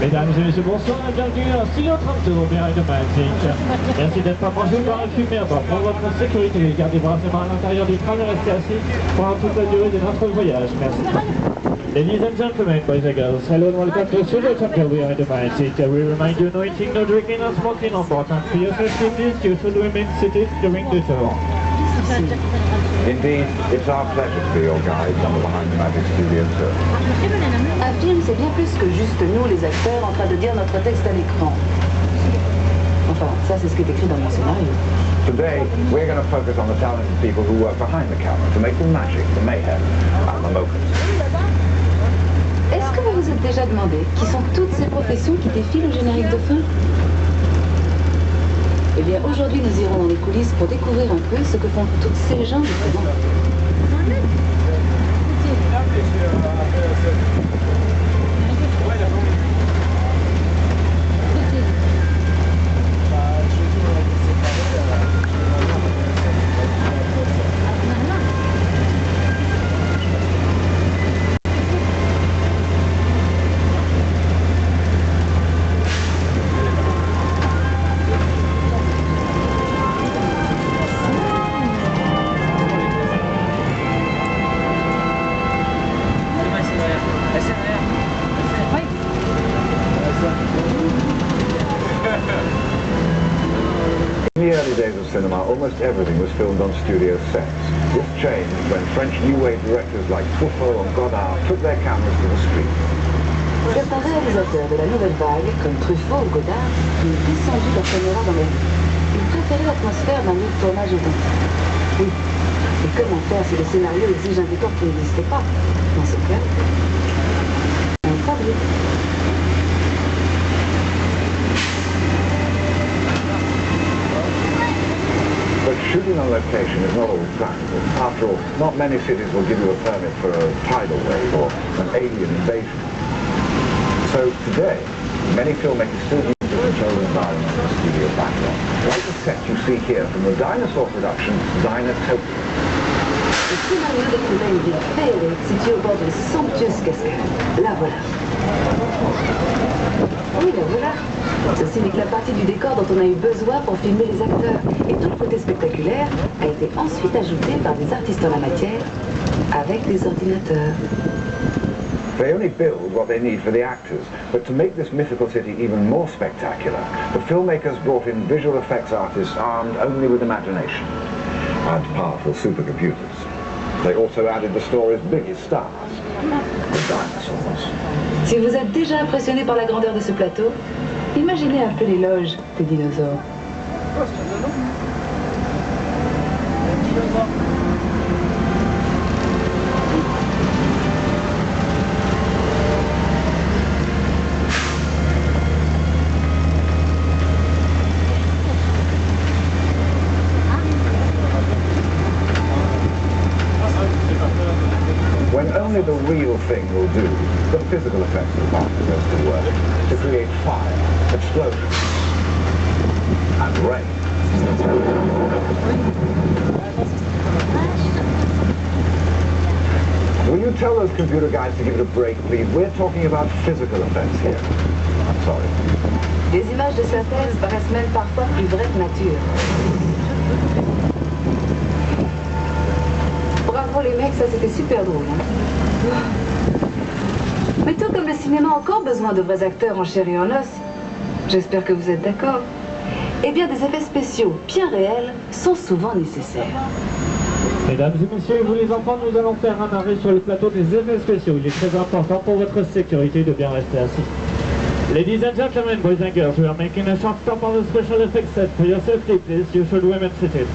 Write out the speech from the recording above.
Mesdames et messieurs, bonsoir et bienvenue à Studio Tram Tour Behind the Magic. Merci d'être pas mangé par un fumé à bord. Pour votre sécurité, gardez vos brasseurs à l'intérieur du tram et restez assis pendant toute la durée de notre voyage. Merci. Ladies and gentlemen, boys and girls, hello and welcome to Studio Tram Tour Behind the Magic. We remind you no eating, no drinking, no smoking on board. And for your safety, please, you should remain seated during the tour. Indeed, it's our pleasure to be your guides on the Behind the Magic Studio Tour. Un film, c'est bien plus que juste nous, les acteurs, en train de dire notre texte à l'écran. Enfin, ça, c'est ce qui est écrit dans mon scénario. Today, we're going to focus on the talented people who work behind the camera to make the magic, the mayhem, and the moments. Est-ce que vous vous êtes déjà demandé qui sont toutes ces professions qui défilent au générique de fin? Eh bien, aujourd'hui, nous irons dans les coulisses pour découvrir un peu ce que font toutes ces gens du présent. In the early days of cinema, almost everything was filmed on studio sets. This changed when French New Wave directors like Truffaut and Godard took their cameras to the street. Certains réalisateurs de la nouvelle vague, comme Truffaut ou Godard, ont descendu leur caméra dans les rues. Ils préféraient l'atmosphère d'un lieu de tournage authentique. Oui. Et comment faire si le scénario exige un décor qui n'existe pas? Dans ce cas, on fabrique. But shooting on location is not always practical. After all, not many cities will give you a permit for a tidal wave or an alien invasion. So today, many filmmakers still use the control environment in the studio background, like the set you see here from the dinosaur production Dinotopia. Le scénario décrivait une ville féerique située au bord d'une somptueuse cascade. La voilà. Oui, la voilà. Ceci n'est que la partie du décor dont on a eu besoin pour filmer les acteurs. Et tout le côté spectaculaire a été ensuite ajouté par des artistes en la matière avec des ordinateurs. They only build what they need for the actors, but to make this mythical city even more spectacular, the filmmakers brought in visual effects artists armed only with imagination and powerful supercomputers. They also added the story's biggest stars, the dinosaurs. Si vous êtes déjà impressionné par la grandeur de ce plateau, imaginez un peu l'éloge des dinosaures. When only the real thing will do, the physical effects department goes to work to create fire, explosions, and rain. Will you tell those computer guys to give it a break, please? We're talking about physical effects here. I'm sorry. Les images de synthèse paraissent même parfois plus vraies que nature. Bravo les mecs, ça c'était super drôle. Hein. Mais tout comme le cinéma a encore besoin de vrais acteurs en chair et en os, j'espère que vous êtes d'accord, eh bien des effets spéciaux bien réels sont souvent nécessaires. Mesdames et messieurs, vous les enfants, nous allons faire un arrêt sur le plateau des effets spéciaux. Il est très important pour votre sécurité de bien rester assis. Ladies and gentlemen, boys and girls, we are making a short stop on the special effects set. For your safety, please, you should remain seated.